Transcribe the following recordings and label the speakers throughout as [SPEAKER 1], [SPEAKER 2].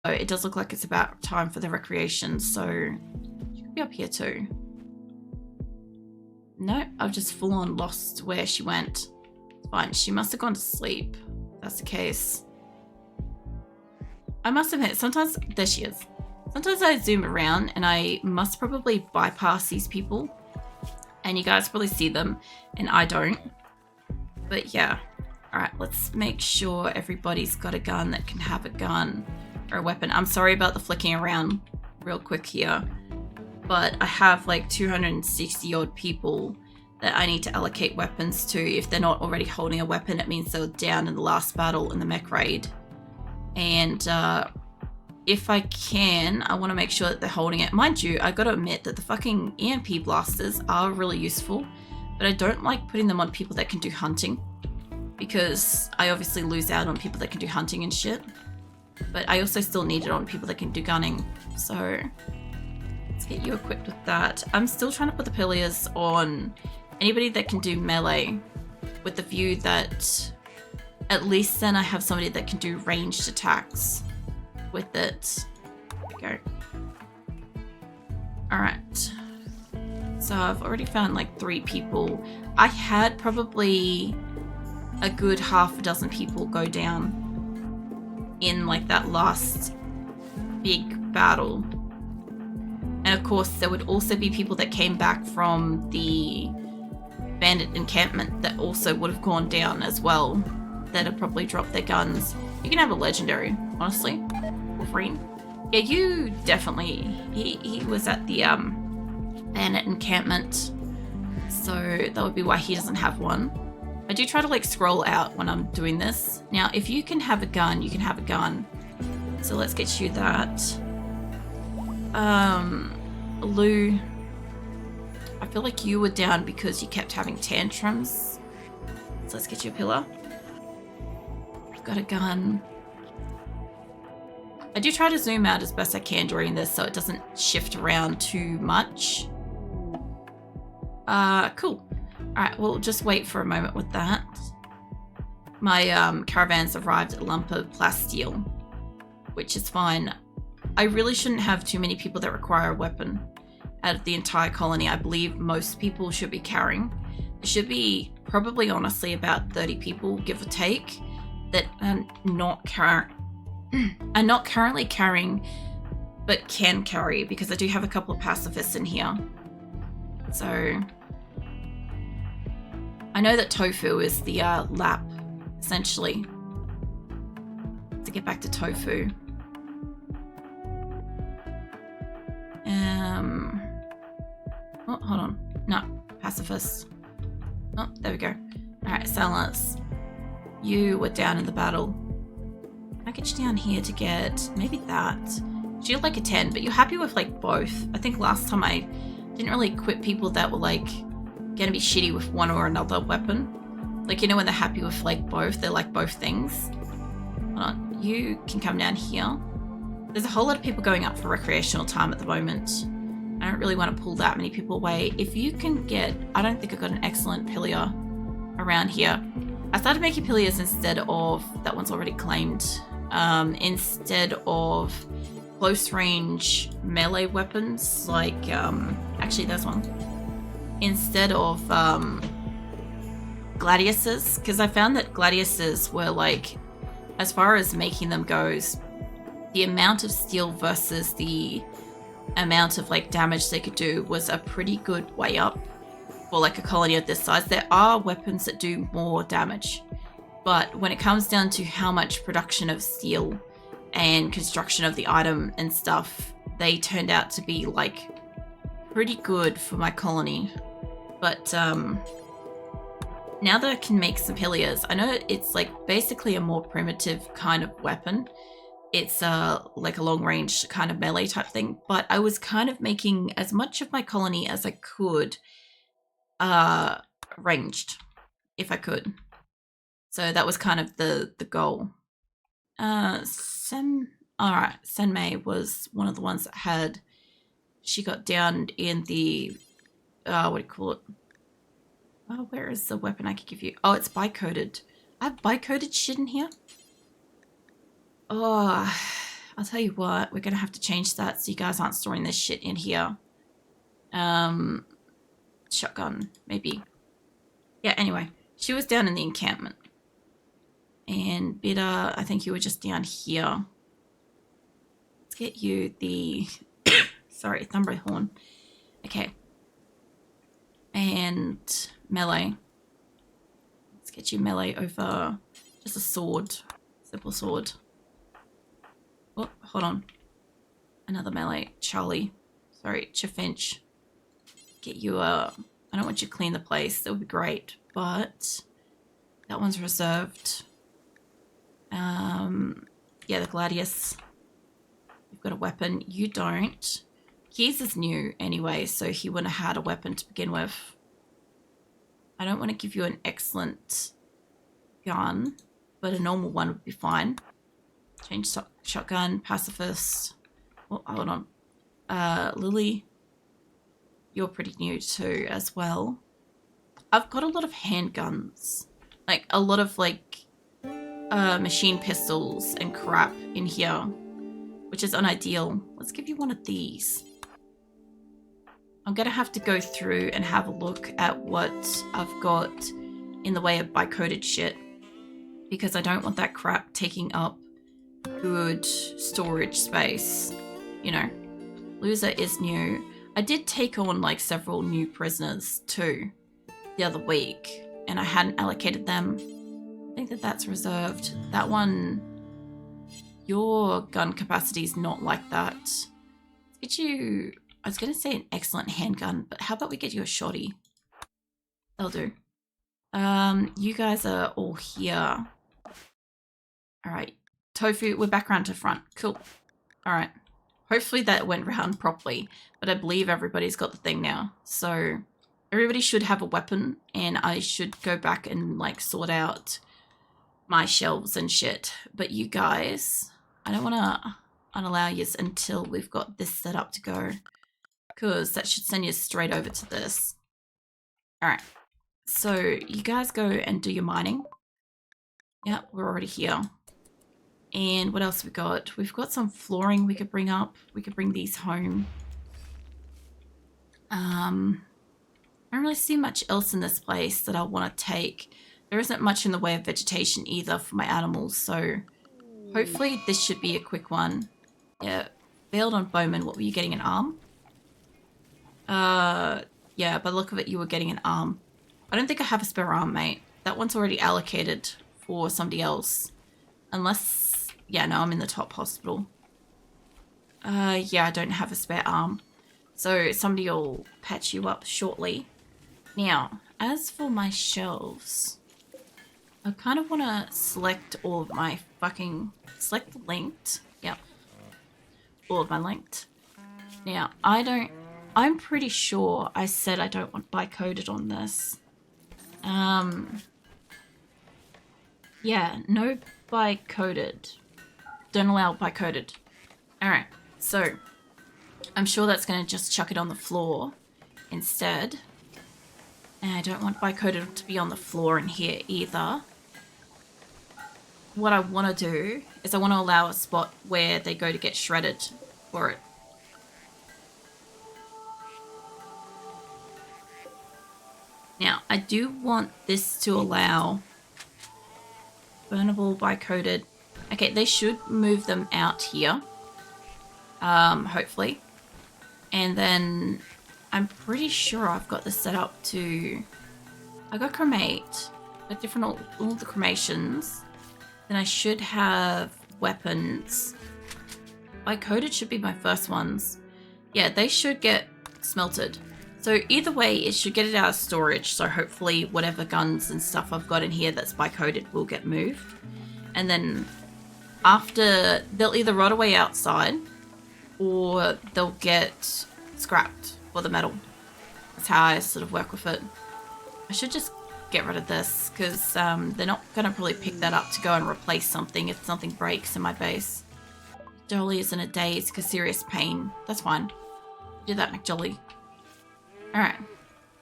[SPEAKER 1] it does look like it's about time for the recreation, so she could be up here too. No, I've just full on lost where she went. Fine, she must have gone to sleep. If that's the case. I must admit, sometimes, there she is. Sometimes I zoom around and I must probably bypass these people. And you guys probably see them and I don't. But yeah. Alright, let's make sure everybody's got a gun that can have a gun or a weapon. I'm sorry about the flicking around real quick here. But I have like 260 odd people that I need to allocate weapons to. If they're not already holding a weapon, it means they're down in the last battle in the mech raid. And if I can, I want to make sure that they're holding it. Mind you, I gotta admit that the fucking EMP blasters are really useful, but I don't like putting them on people that can do hunting, because I obviously lose out on people that can do hunting and shit. But I also still need it on people that can do gunning, so let's get you equipped with that. I'm still trying to put the piliers on anybody that can do melee, with the view that at least then I have somebody that can do ranged attacks with it. There we go. Alright. So I've already found like 3 people. I had probably a good half a dozen people go down in like that last big battle. And of course there would also be people that came back from the bandit encampment that also would have gone down as well, that have probably dropped their guns. You can have a legendary, honestly. Wolverine. Yeah, you definitely, he was at the bandit encampment, so that would be why he doesn't have one. I do try to like scroll out when I'm doing this. Now, if you can have a gun, you can have a gun. So let's get you that. Lou, I feel like you were down because you kept having tantrums. So let's get you a pillar. Got a gun. I do try to zoom out as best I can during this so it doesn't shift around too much. Cool. Alright, we'll just wait for a moment with that. My caravans arrived at lump of plasteel, which is fine. I really shouldn't have too many people that require a weapon out of the entire colony. I believe most people should be carrying. There should be probably honestly about 30 people, give or take, that are not currently carrying but can carry, because I do have a couple of pacifists in here. So I know that tofu is the lap, essentially. To get back to tofu. Oh, hold on. No, pacifist. Oh, there we go. Alright, Salas. You were down in the battle. I get you down here to get maybe that. You're like a 10, but you're happy with like both. I think last time I didn't really equip people that were like gonna be shitty with one or another weapon. Like, you know, when they're happy with like both, they're like both things. Hold on, you can come down here. There's a whole lot of people going up for recreational time at the moment. I don't really want to pull that many people away. If you can get, I don't think I've got an excellent pillar around here. I started making piliers instead of, that one's already claimed, instead of close range melee weapons, like, actually there's one. Instead of gladiuses, because I found that gladiuses were like, as far as making them goes, the amount of steel versus the amount of like damage they could do was a pretty good way up for like a colony of this size. There are weapons that do more damage, but when it comes down to how much production of steel and construction of the item and stuff, they turned out to be like pretty good for my colony. But now that I can make some piliers, I know it's like basically a more primitive kind of weapon. It's like a long range kind of melee type thing, but I was kind of making as much of my colony as I could ranged, if I could. So that was kind of the goal. Alright, Senmei was one of the ones that had, she got down in the, what do you call it? Oh, where is the weapon I could give you? Oh, it's bi-coded. I have bi-coded shit in here? Oh, I'll tell you what, we're going to have to change that so you guys aren't storing this shit in here. Shotgun, maybe. Yeah, anyway, she was down in the encampment. And Bitter, I think you were just down here. Let's get you the, sorry, Thumbray Horn. Okay. And melee. Let's get you melee over just a sword. Simple sword. Oh, hold on. Another melee. Charlie. Sorry, Chaffinch. Get you a... I don't want you to clean the place. That would be great. But that one's reserved. Yeah, the Gladius. You've got a weapon. You don't. Keys is new anyway, so he wouldn't have had a weapon to begin with. I don't want to give you an excellent gun, but a normal one would be fine. Change shotgun, pacifist. Oh, hold on. Lily, you're pretty new too as well. I've got a lot of handguns. Like, a lot of, like, machine pistols and crap in here, which is unideal. Let's give you one of these. I'm going to have to go through and have a look at what I've got in the way of bycoded shit, because I don't want that crap taking up good storage space. You know, Loser is new. I did take on like several new prisoners too the other week, and I hadn't allocated them. I think that that's reserved. That one, your gun capacity is not like that. Let's get you, I was going to say an excellent handgun, but how about we get you a shotty? That'll do. You guys are all here. All right. Tofu, we're back around to front. Cool. All right. Hopefully that went round properly, but I believe everybody's got the thing now. So everybody should have a weapon, and I should go back and like sort out my shelves and shit. But you guys, I don't want to unallow you until we've got this set up to go, because that should send you straight over to this. All right. So you guys go and do your mining. Yeah, we're already here. And what else we got? We've got some flooring we could bring up. We could bring these home. I don't really see much else in this place that I want to take. There isn't much in the way of vegetation either for my animals, so hopefully this should be a quick one. Yeah, bailed on Bowman. What were you getting, an arm? Yeah, by the look of it, you were getting an arm. I don't think I have a spare arm, mate. That one's already allocated for somebody else. Unless, yeah, no, I'm in the top hospital. Yeah, I don't have a spare arm. So somebody will patch you up shortly. Now, as for my shelves, I kind of want to select all of my fucking, select linked. Yep. All of my linked. Now, I'm pretty sure I said I don't want bycoded on this. Yeah, no bycoded. Don't allow bycoded. Alright, so I'm sure that's going to just chuck it on the floor instead. And I don't want bycoded to be on the floor in here either. What I want to do is I want to allow a spot where they go to get shredded for it. Now, I do want this to allow burnable, bycoded. Okay, they should move them out here. Hopefully. And then I'm pretty sure I've got this set up to... I got cremate. Got different, all the cremations. Then I should have weapons. Bycoded should be my first ones. Yeah, they should get smelted. So either way, it should get it out of storage. So hopefully whatever guns and stuff I've got in here that's bycoded will get moved. And then after, they'll either rot away outside or they'll get scrapped for the metal. That's how I sort of work with it. I should just get rid of this because they're not going to probably pick that up to go and replace something if something breaks in my base. Jolly is in a daze because serious pain. That's fine. Do that, McJolly. Alright.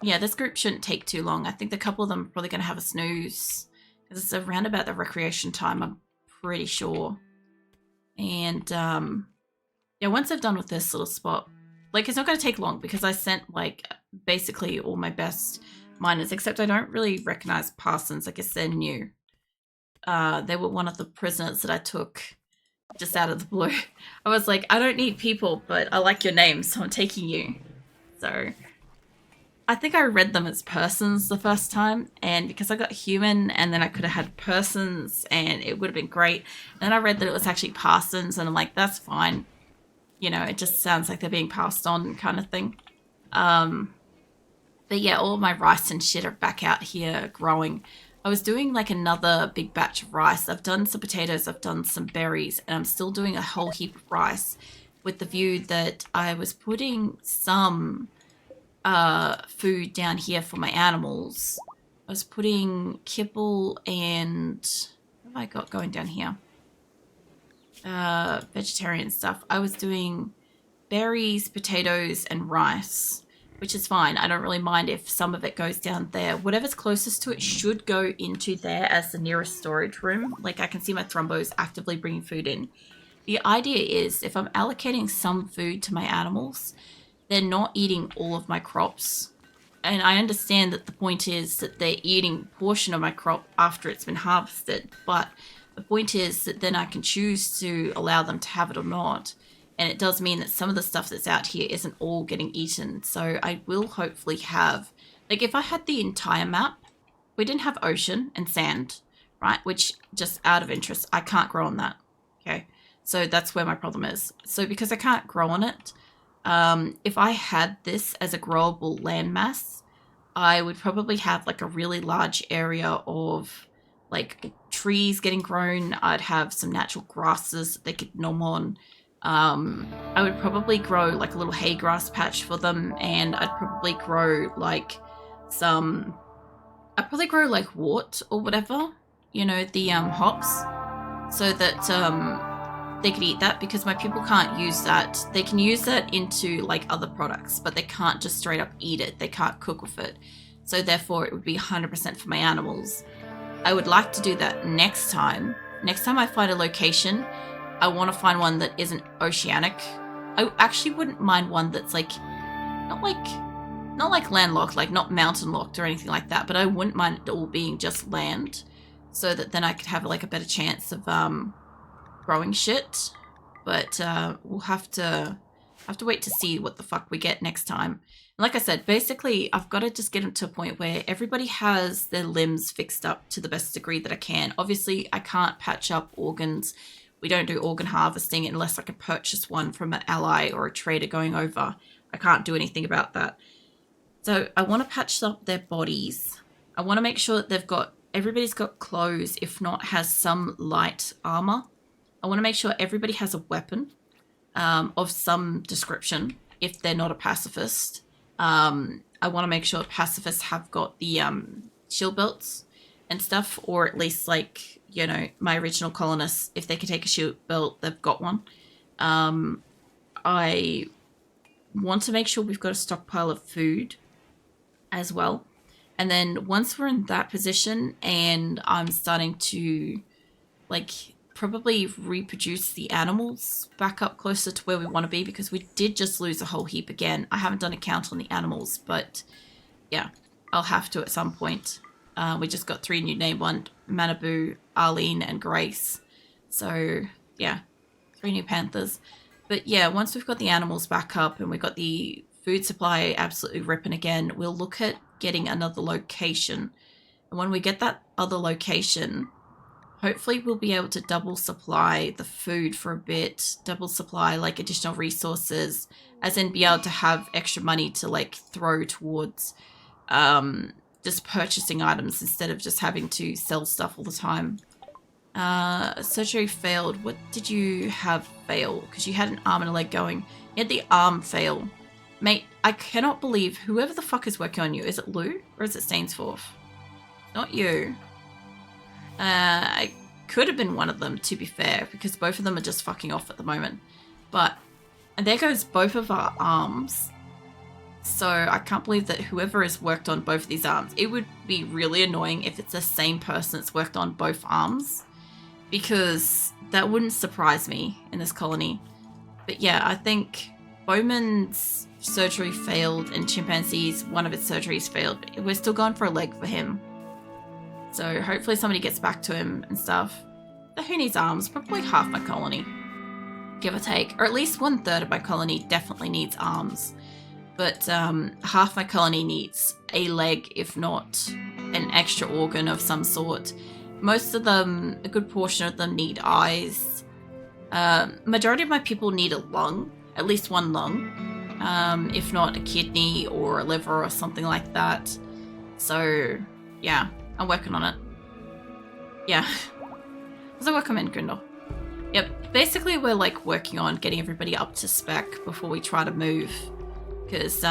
[SPEAKER 1] Yeah, this group shouldn't take too long. I think the couple of them are probably going to have a snooze. Because it's around about the recreation time, I'm pretty sure. And yeah, once I've done with this little spot, like, it's not going to take long because I sent like basically all my best miners, except I don't really recognize Parsons. I guess they're new. They were one of the prisoners that I took just out of the blue. I was like, I don't need people, but I like your name, so I'm taking you. So I think I read them as persons the first time, and because I got human and then I could have had persons and it would have been great. And then I read that it was actually Parsons, and I'm like, that's fine. You know, it just sounds like they're being passed on kind of thing. But yeah, all my rice and shit are back out here growing. I was doing like another big batch of rice. I've done some potatoes, I've done some berries, and I'm still doing a whole heap of rice with the view that I was putting some food down here for my animals. I was putting kibble and what have I got going down here? Vegetarian stuff. I was doing berries, potatoes, and rice, which is fine. I don't really mind if some of it goes down there. Whatever's closest to it should go into there as the nearest storage room. Like, I can see my thrombos actively bringing food in. The idea is if I'm allocating some food to my animals, they're not eating all of my crops. And I understand that the point is that they're eating a portion of my crop after it's been harvested, but the point is that then I can choose to allow them to have it or not. And it does mean that some of the stuff that's out here isn't all getting eaten. So I will hopefully have, like, if I had the entire map, we didn't have ocean and sand, right? Which, just out of interest, I can't grow on that, okay? So that's where my problem is. So because I can't grow on it, if I had this as a growable landmass, I would probably have like a really large area of like trees getting grown. I'd have some natural grasses that they could nom on. I would probably grow like a little hay grass patch for them, and I'd probably grow like like wort or whatever, you know, the hops, so that they could eat that, because my people can't use that. They can use that into like other products, but they can't just straight up eat it. They can't cook with it. So therefore it would be 100% for my animals. I would like to do that next time. Next time I find a location, I want to find one that isn't oceanic. I actually wouldn't mind one that's like not like landlocked, like not mountain locked or anything like that, but I wouldn't mind it all being just land, so that then I could have like a better chance of growing shit. But we'll have to wait to see what the fuck we get next time. And like I said, basically I've got to just get to a point where everybody has their limbs fixed up to the best degree that I can. Obviously I can't patch up organs. We don't do organ harvesting unless I can purchase one from an ally or a trader going over. I can't do anything about that. So I want to patch up their bodies. I want to make sure that everybody's got clothes, if not has some light armor. I want to make sure everybody has a weapon of some description if they're not a pacifist. I want to make sure pacifists have got the shield belts and stuff, or at least like, you know, my original colonists, if they could take a shield belt, they've got one. I want to make sure we've got a stockpile of food as well. And then once we're in that position and I'm starting to like probably reproduce the animals back up closer to where we want to be, because we did just lose a whole heap again. I haven't done a count on the animals, but yeah, I'll have to at some point. We just got 3 new named ones, Manabu, Arlene, and Grace. So yeah, 3 new panthers. But yeah, once we've got the animals back up and we've got the food supply absolutely ripping again, we'll look at getting another location. And when we get that other location, hopefully we'll be able to double supply the food for a bit, double supply like additional resources, as in be able to have extra money to like throw towards just purchasing items instead of just having to sell stuff all the time. Surgery failed. What did you have fail? Because you had an arm and a leg going. You had the arm fail. Mate, I cannot believe whoever the fuck is working on you. Is it Lou or is it Stainsforth? Not you. I could have been one of them, to be fair, because both of them are just fucking off at the moment. And there goes both of our arms. So I can't believe that whoever has worked on both of these arms, it would be really annoying if it's the same person that's worked on both arms. because that wouldn't surprise me in this colony. But yeah, I think Bowman's surgery failed and Chimpanzee's, one of its surgeries failed. We're still going for a leg for him. So hopefully somebody gets back to him and stuff. So who needs arms? Probably half my colony, give or take. Or at least 1/3 of my colony definitely needs arms. But half my colony needs a leg, if not an extra organ of some sort. Most of them, a good portion of them, need eyes. Majority of my people need a lung, at least one lung, if not a kidney or a liver or something like that. So yeah, I'm working on it. Yeah. So welcome in, Grindel. Yep, basically we're like working on getting everybody up to spec before we try to move. Because,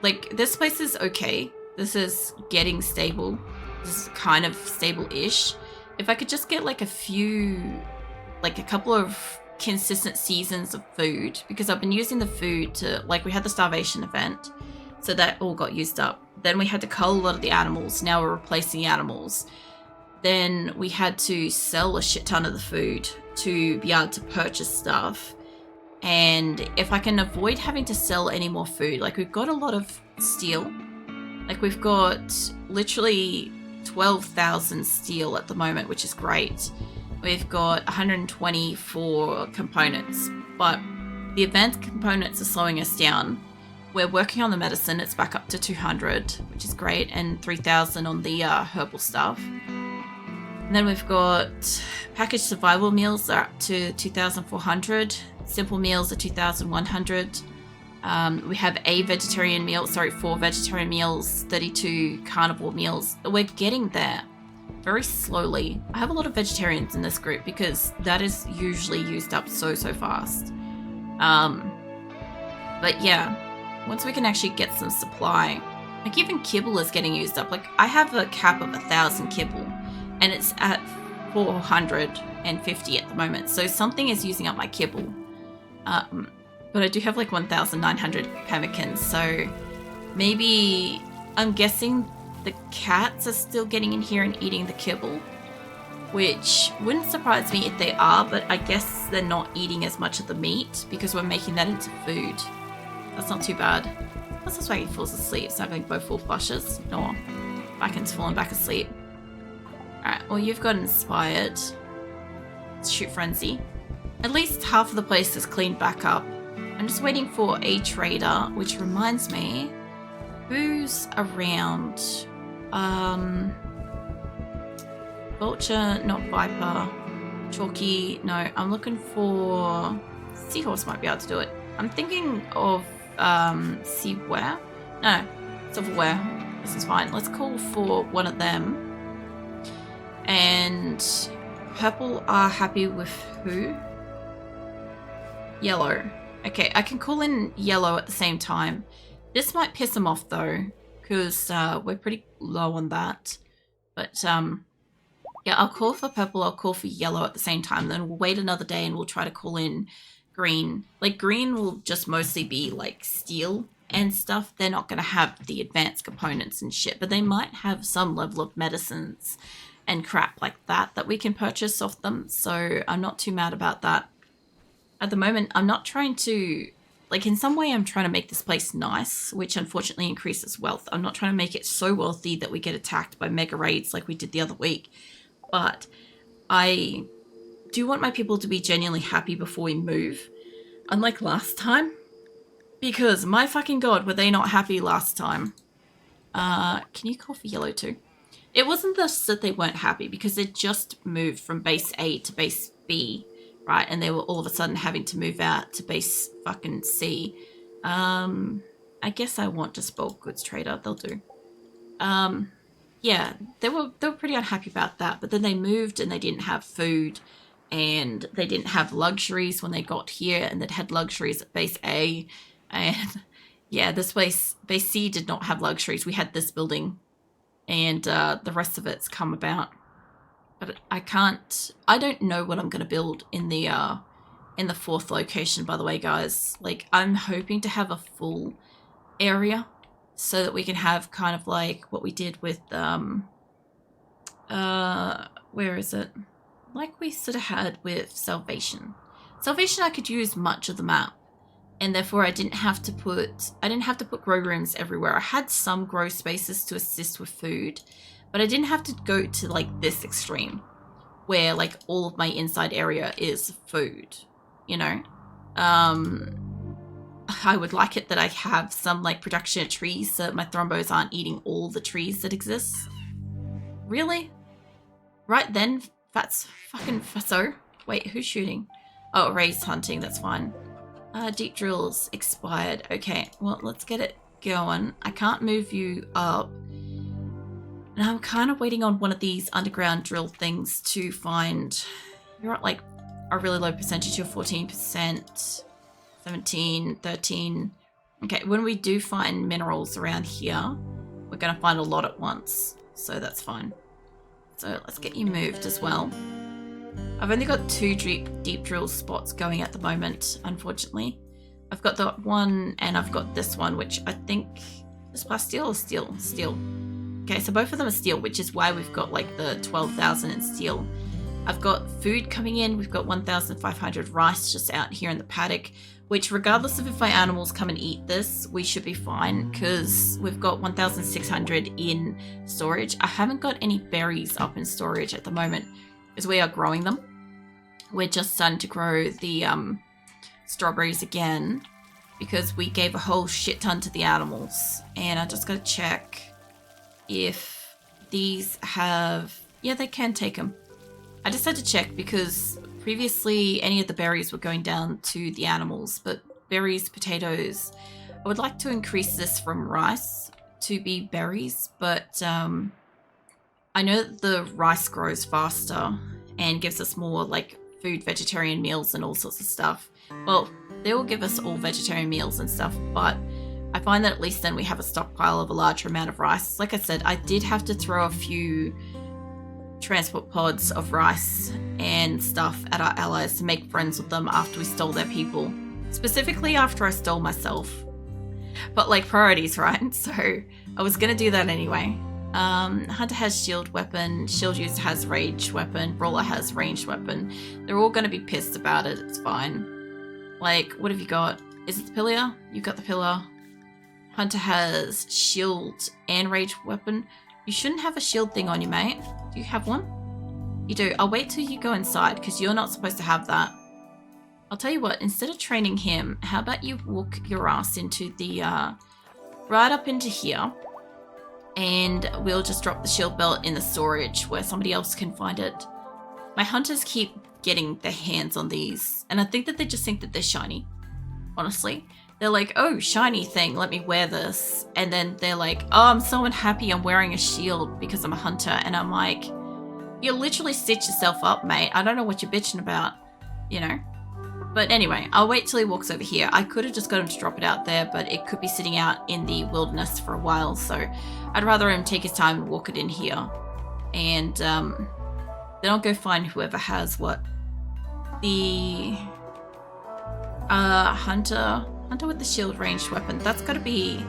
[SPEAKER 1] like, this place is okay. This is getting stable. This is kind of stable-ish. If I could just get, like, a couple of consistent seasons of food. Because I've been using the food to, like, we had the starvation event. So that all got used up. Then we had to cull a lot of the animals. Now we're replacing the animals. Then we had to sell a shit ton of the food to be able to purchase stuff. And if I can avoid having to sell any more food, like we've got a lot of steel. Like we've got literally 12,000 steel at the moment, which is great. We've got 120 for components, but the advanced components are slowing us down. We're working on the medicine, it's back up to 200, which is great, and 3,000 on the herbal stuff. And then we've got packaged survival meals are up to 2,400. Simple meals are 2,100. We have 4 vegetarian meals, 32 carnivore meals. We're getting there very slowly. I have a lot of vegetarians in this group because that is usually used up so fast. But yeah, once we can actually get some supply, like even kibble is getting used up. Like I have a cap of 1,000 kibble and it's at 450 at the moment. So something is using up my kibble. But I do have like 1,900 pemmicans, so maybe I'm guessing the cats are still getting in here and eating the kibble, which wouldn't surprise me if they are, but I guess they're not eating as much of the meat because we're making that into food. That's not too bad. Plus that's why he falls asleep, so I'm having both full flushes. No, Bacon's fallen back asleep. Alright, well you've got inspired. Let's shoot frenzy. At least half of the place is cleaned back up. I'm just waiting for a trader, which reminds me, who's around? Vulture, not Viper. Chalky, no, I'm looking for... Seahorse might be able to do it. I'm thinking of, Seaware? No, Silverware. This is fine. Let's call for one of them. And purple are happy with who? Yellow. Okay, I can call in yellow at the same time. This might piss them off though, because we're pretty low on that. But yeah, I'll call for purple, I'll call for yellow at the same time. Then we'll wait another day and we'll try to call in green. Like green will just mostly be like steel and stuff. They're not going to have the advanced components and shit, but they might have some level of medicines and crap like that that we can purchase off them. So I'm not too mad about that. At the moment, I'm not trying to, like in some way I'm trying to make this place nice, which unfortunately increases wealth. I'm not trying to make it so wealthy that we get attacked by mega raids like we did the other week. But I do want my people to be genuinely happy before we move. Unlike last time. Because my fucking god, were they not happy last time. Can you call for yellow too? It wasn't just that they weren't happy because they just moved from base A to base B. Right, and they were all of a sudden having to move out to base fucking C. I guess I want just bulk goods trader. They'll do. Yeah, they were pretty unhappy about that. But then they moved and they didn't have food, and they didn't have luxuries when they got here, and they'd had luxuries at base A, and yeah, this base C did not have luxuries. We had this building, and the rest of it's come about. But I don't know what I'm going to build in the 4th location, by the way, guys. Like, I'm hoping to have a full area so that we can have kind of like what we did with, where is it? like we sort of had with Salvation. Salvation, I could use much of the map, and therefore I didn't have to put grow rooms everywhere. I had some grow spaces to assist with food, but I didn't have to go to like this extreme where like all of my inside area is food, you know. I would like it that I have some like production of trees so that my thrombos aren't eating all the trees that exist. Really? Right then, that's fucking fatso. Wait, who's shooting? Oh, Ray's hunting, that's fine. Deep drills expired. Okay, well, let's get it going. I can't move you up. And I'm kind of waiting on one of these underground drill things to find. You're at like a really low percentage. You're 14%, 17, 13. Okay, when we do find minerals around here, we're going to find a lot at once. So that's fine. So let's get you moved as well. I've only got 2 deep drill spots going at the moment, unfortunately. I've got that one and I've got this one, which I think is plasteel or steel? Steel. Okay, so both of them are steel, which is why we've got like the 12,000 in steel. I've got food coming in. We've got 1,500 rice just out here in the paddock, which regardless of if my animals come and eat this, we should be fine because we've got 1,600 in storage. I haven't got any berries up in storage at the moment as we are growing them. We're just starting to grow the strawberries again because we gave a whole shit ton to the animals. And I just got to check if these have... Yeah, they can take them. I just had to check because previously any of the berries were going down to the animals, but berries, potatoes... I would like to increase this from rice to be berries, but I know that the rice grows faster and gives us more like food, vegetarian meals and all sorts of stuff. Well, they will give us all vegetarian meals and stuff, but I find that at least then we have a stockpile of a larger amount of rice. Like I said, I did have to throw a few transport pods of rice and stuff at our allies to make friends with them after we stole their people. Specifically after I stole myself. But like priorities, right? So I was gonna do that anyway. Hunter has shield weapon, shield user has ranged weapon, brawler has ranged weapon. They're all gonna be pissed about it, it's fine. Like, what have you got? Is it the pillar? You've got the pillar. Hunter has shield and ranged weapon. You shouldn't have a shield thing on you, mate. Do you have one? You do. I'll wait till you go inside because you're not supposed to have that. I'll tell you what, instead of training him, how about you walk your ass into the, right up into here, and we'll just drop the shield belt in the storage where somebody else can find it. My hunters keep getting their hands on these, and I think that they just think that they're shiny, honestly. They're like, oh, shiny thing, let me wear this. And then they're like, oh, I'm so unhappy I'm wearing a shield because I'm a hunter. And I'm like, you literally stitch yourself up, mate. I don't know what you're bitching about, you know? But anyway, I'll wait till he walks over here. I could have just got him to drop it out there, but it could be sitting out in the wilderness for a while. So I'd rather him take his time and walk it in here. And then I'll go find whoever has what? The Hunter with the shield ranged weapon. That's got to be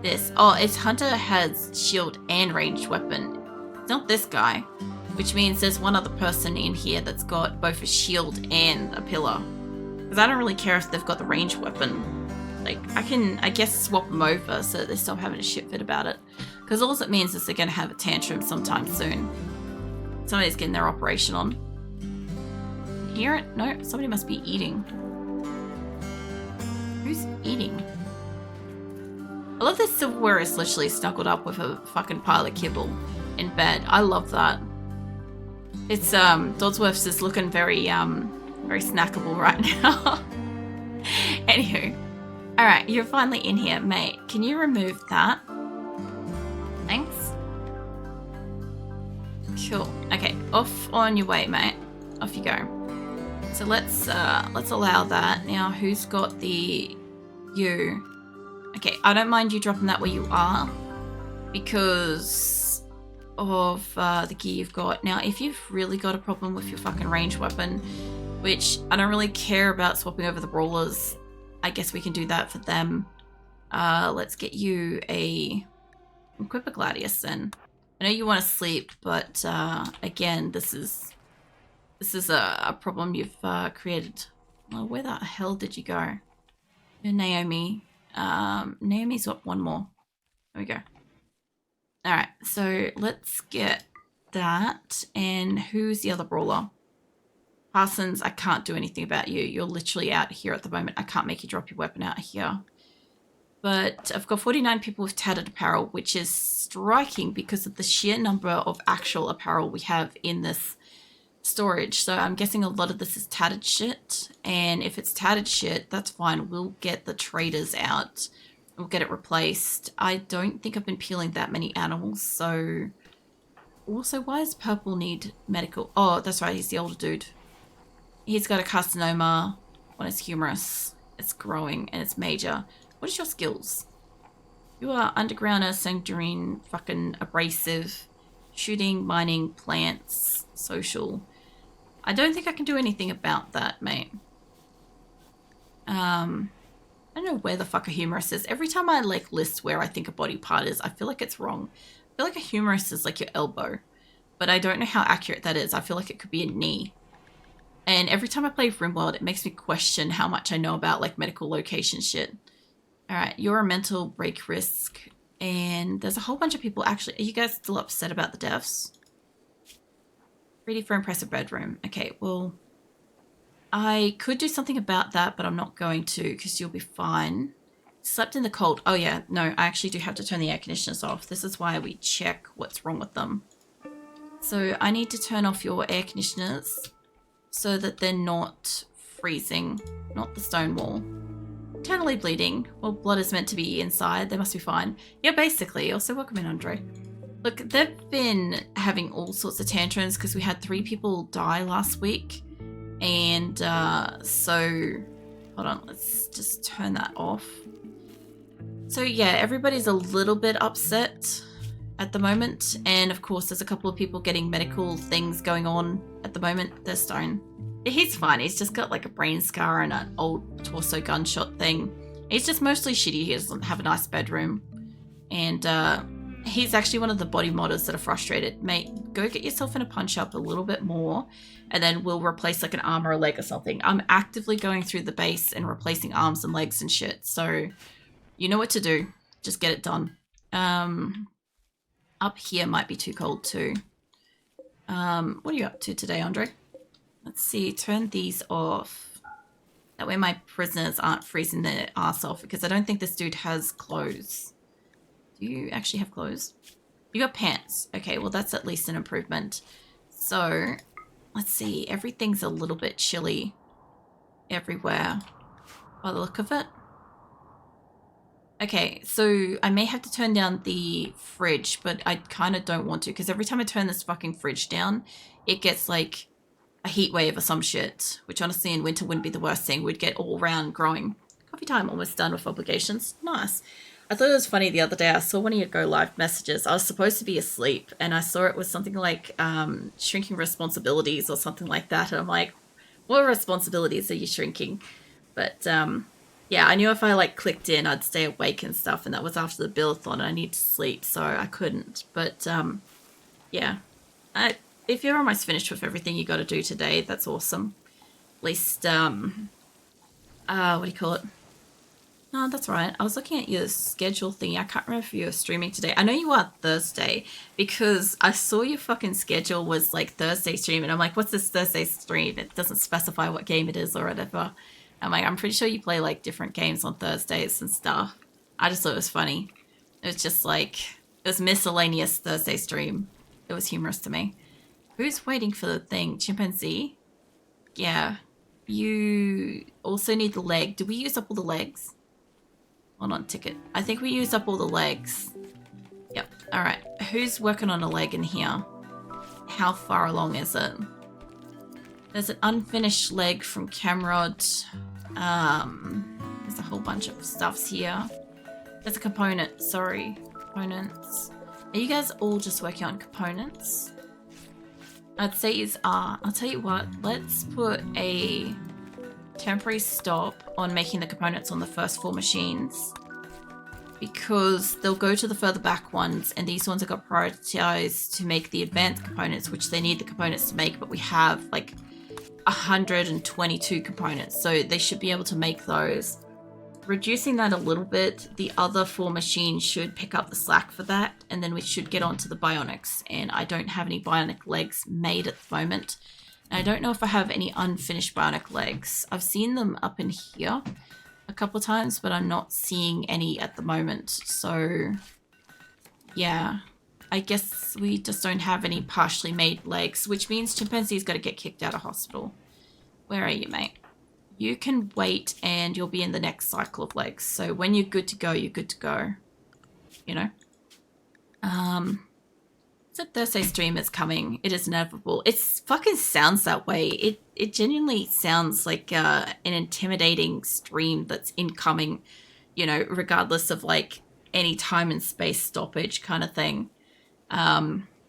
[SPEAKER 1] this. Oh, it's Hunter has shield and ranged weapon. It's not this guy, which means there's one other person in here that's got both a shield and a pillar. Because I don't really care if they've got the ranged weapon. Like, I guess, swap them over so that they stop having a shit fit about it. Because all it means is they're going to have a tantrum sometime soon. Somebody's getting their operation on. Hear it? No, somebody must be eating. Who's eating? I love that silverware is literally snuggled up with a fucking pile of kibble in bed. I love that. It's, Dodsworth's is looking very snackable right now. Anywho. Alright, you're finally in here. Mate, can you remove that? Thanks. Cool. Okay, off on your way, mate. Off you go. So let's allow that. Now, who's got the... You. Okay, I don't mind you dropping that where you are because of the gear you've got. Now, if you've really got a problem with your fucking ranged weapon, which I don't really care about swapping over the brawlers, I guess we can do that for them. Let's get you a equip a gladius then. I know you want to sleep, but again, this is This is a problem you've created. Well, where the hell did you go? You're Naomi. Naomi's got one more. There we go. Alright, so let's get that. And who's the other brawler? Parsons, I can't do anything about you. You're literally out here at the moment. I can't make you drop your weapon out here. But I've got 49 people with tattered apparel, which is striking because of the sheer number of actual apparel we have in this storage. So I'm guessing a lot of this is tattered shit. And if it's tattered shit, that's fine. We'll get the traders out. We'll get it replaced. I don't think I've been peeling that many animals, so... Also, why does Purple need medical? Oh, that's right, he's the older dude. He's got a carcinoma on his humerus. It's growing and it's major. What is your skills? You are undergrounder, sanguine, fucking abrasive, shooting, mining, plants, social. I don't think I can do anything about that, mate. I don't know where the fuck a humerus is. Every time I like list where I think a body part is, I feel like it's wrong. I feel like a humerus is like your elbow, but I don't know how accurate that is. I feel like it could be a knee. And every time I play RimWorld, it makes me question how much I know about like medical location shit. All right, you're a mental break risk, and there's a whole bunch of people actually. Are you guys still upset about the deaths? Ready for impressive bedroom. Okay, well, I could do something about that, but I'm not going to because you'll be fine. Slept in the cold. Oh yeah, no, I actually do have to turn the air conditioners off. This is why we check what's wrong with them. So I need to turn off your air conditioners so that they're not freezing, not the stone wall. Internally bleeding. Well, blood is meant to be inside. They must be fine. Yeah, basically. Also, welcome in, Andre. Look, they've been having all sorts of tantrums because we had 3 people die last week. And so, hold on, let's just turn that off. So yeah, everybody's a little bit upset at the moment. And of course, there's a couple of people getting medical things going on at the moment. There's Stone. He's fine. He's just got like a brain scar and an old torso gunshot thing. He's just mostly shitty. He doesn't have a nice bedroom. And he's actually one of the body modders that are frustrated. Mate, go get yourself in a punch up a little bit more, and then we'll replace like an arm or a leg or something. I'm actively going through the base and replacing arms and legs and shit. So you know what to do. Just get it done. Up here might be too cold too. What are you up to today, Andre? Let's see, turn these off. That way my prisoners aren't freezing their ass off, because I don't think this dude has clothes. Do you actually have clothes? You got pants. Okay, well that's at least an improvement. So, let's see, everything's a little bit chilly everywhere by the look of it. Okay, so I may have to turn down the fridge, but I kind of don't want to, because every time I turn this fucking fridge down, it gets like a heat wave or some shit, which honestly in winter wouldn't be the worst thing. We'd get all round growing. Coffee time, almost done with obligations. Nice. I thought it was funny the other day. I saw one of your go live messages. I was supposed to be asleep, and I saw it was something like shrinking responsibilities or something like that. And I'm like, what responsibilities are you shrinking? But yeah, I knew if I like clicked in, I'd stay awake and stuff. And that was after the build-a-thon, and I need to sleep, so I couldn't. But yeah, if you're almost finished with everything you got to do today, that's awesome. At least, what do you call it? No, that's right. I was looking at your schedule thingy. I can't remember if you were streaming today. I know you are Thursday, because I saw your fucking schedule was like Thursday stream, and I'm like, what's this Thursday stream? It doesn't specify what game it is or whatever. I'm like, I'm pretty sure you play like different games on Thursdays and stuff. I just thought it was funny. It was just like, it was miscellaneous Thursday stream. It was humorous to me. Who's waiting for the thing? Chimpanzee? Yeah. You also need the leg. Did we use up all the legs? Hold on, ticket. I think we used up all the legs. Yep. Alright. Who's working on a leg in here? How far along is it? There's an unfinished leg from Camrod. There's a whole bunch of stuffs here. There's a component. Sorry. Components. Are you guys all just working on components? I'd say is I'll tell you what, let's put a temporary stop on making the components on the first 4 machines, because they'll go to the further back ones, and these ones have got prioritized to make the advanced components, which they need the components to make, but we have like 122 components, so they should be able to make those. Reducing that a little bit, the other 4 machines should pick up the slack for that, and then we should get onto the bionics. And I don't have any bionic legs made at the moment. And I don't know if I have any unfinished bionic legs. I've seen them up in here a couple of times, but I'm not seeing any at the moment. So yeah, I guess we just don't have any partially made legs, which means Chimpanzee's got to get kicked out of hospital. Where are you, mate? You can wait and you'll be in the next cycle of legs. So when you're good to go, you're good to go. You know? So Thursday stream is coming. It is inevitable. It fucking sounds that way. It genuinely sounds like an intimidating stream that's incoming, you know, regardless of like any time and space stoppage kind of thing.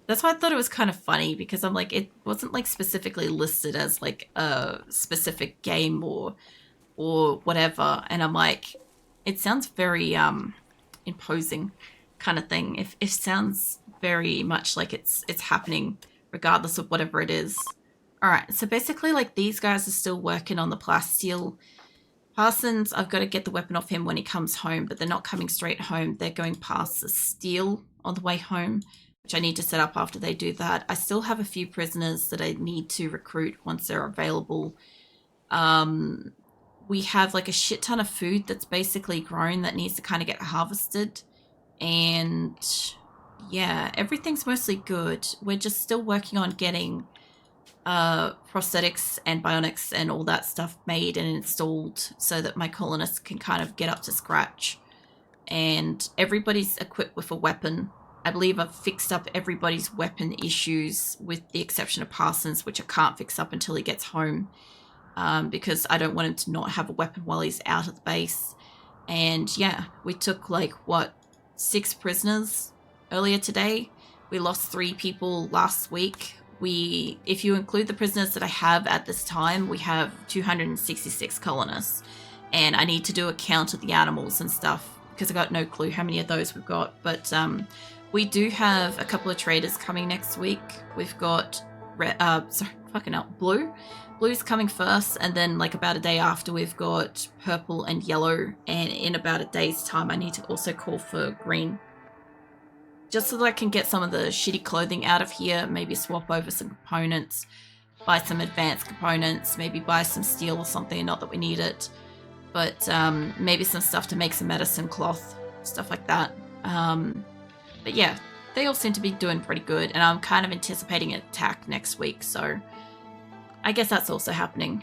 [SPEAKER 1] That's why I thought it was kind of funny, because I'm like, it wasn't like specifically listed as like a specific game or whatever. And I'm like, it sounds very imposing kind of thing. It sounds very much like it's happening regardless of whatever it is. All right, so basically like these guys are still working on the plasteel. Parsons, I've got to get the weapon off him when he comes home, but they're not coming straight home. They're going past the steel on the way home, which I need to set up after they do that. I still have a few prisoners that I need to recruit once they're available. We have like a shit ton of food that's basically grown that needs to kind of get harvested. And yeah, everything's mostly good. We're just still working on getting prosthetics and bionics and all that stuff made and installed so that my colonists can kind of get up to scratch. And everybody's equipped with a weapon. I believe I've fixed up everybody's weapon issues with the exception of Parsons, which I can't fix up until he gets home, because I don't want him to not have a weapon while he's out of the base. And yeah, we took like, what, 6 prisoners earlier today. We lost 3 people last week. If you include the prisoners that I have at this time, we have 266 colonists. And I need to do a count of the animals and stuff, because I got no clue how many of those we've got. But we do have a couple of traders coming next week. We've got Blue. Blue's coming first, and then like about a day after we've got purple and yellow, and in about a day's time I need to also call for green. Just so that I can get some of the shitty clothing out of here, maybe swap over some components, buy some advanced components, maybe buy some steel or something, not that we need it, but maybe some stuff to make some medicine cloth, stuff like that. But yeah, they all seem to be doing pretty good, and I'm kind of anticipating an attack next week, so I guess that's also happening.